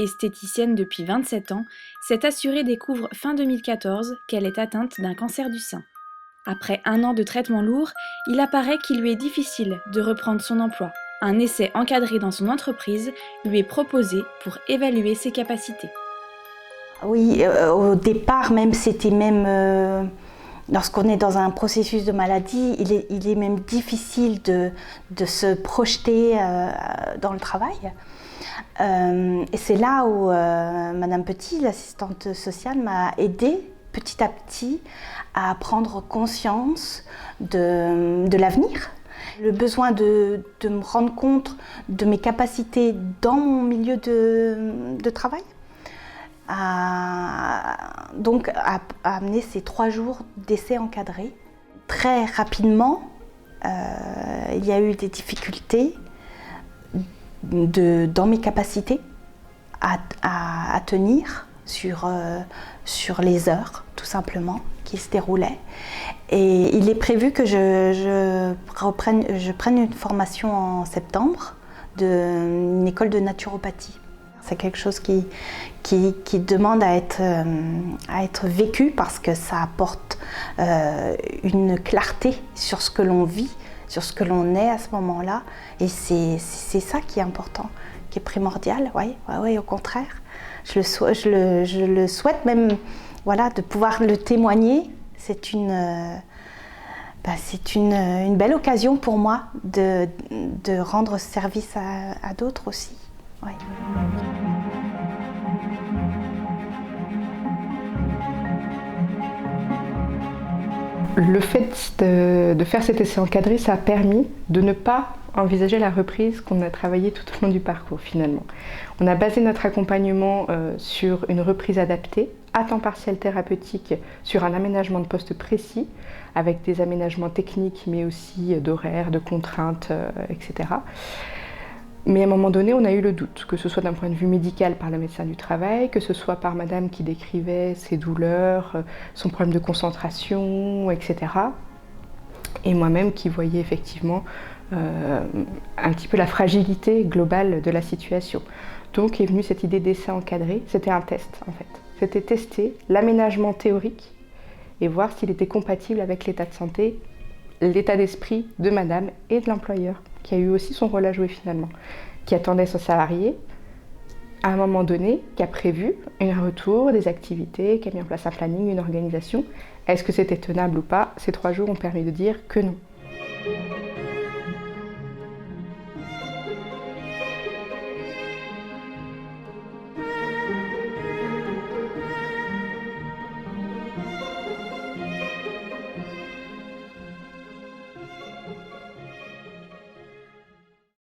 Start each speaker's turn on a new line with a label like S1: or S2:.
S1: Esthéticienne depuis 27 ans, cette assurée découvre fin 2014 qu'elle est atteinte d'un cancer du sein. Après 1 an de traitement lourd, il apparaît qu'il lui est difficile de reprendre son emploi. Un essai encadré dans son entreprise lui est proposé pour évaluer ses capacités.
S2: Oui, au départ même, c'était même... lorsqu'on est dans un processus de maladie, il est même difficile de se projeter dans le travail. Et c'est là où Madame Petit, l'assistante sociale, m'a aidée petit à petit à prendre conscience de l'avenir. Le besoin de me rendre compte de mes capacités dans mon milieu de travail. Donc a amené ces 3 jours d'essai encadré. Très rapidement, il y a eu des difficultés dans mes capacités à tenir sur les heures, tout simplement, qui se déroulaient. Et il est prévu que je prenne une formation en septembre d'une école de naturopathie. C'est quelque chose qui demande à être vécu parce que ça apporte une clarté sur ce que l'on vit, sur ce que l'on est à ce moment-là. Et c'est ça qui est important, qui est primordial. Oui, au contraire. Je le souhaite même, voilà, de pouvoir le témoigner. C'est une belle occasion pour moi de rendre service à d'autres aussi. Oui.
S3: Le fait de faire cet essai encadré, ça a permis de ne pas envisager la reprise qu'on a travaillé tout au long du parcours finalement. On a basé notre accompagnement sur une reprise adaptée, à temps partiel thérapeutique, sur un aménagement de poste précis, avec des aménagements techniques mais aussi d'horaires, de contraintes, etc. Mais à un moment donné, on a eu le doute, que ce soit d'un point de vue médical par le médecin du travail, que ce soit par madame qui décrivait ses douleurs, son problème de concentration, etc. Et moi-même qui voyais effectivement un petit peu la fragilité globale de la situation. Donc est venue cette idée d'essai encadré, c'était un test en fait. C'était tester l'aménagement théorique et voir s'il était compatible avec l'état de santé, l'état d'esprit de madame et de l'employeur, qui a eu aussi son rôle à jouer finalement, qui attendait son salarié à un moment donné, qui a prévu un retour, des activités, qui a mis en place un planning, une organisation. Est-ce que c'était tenable ou pas? Ces 3 jours ont permis de dire que non.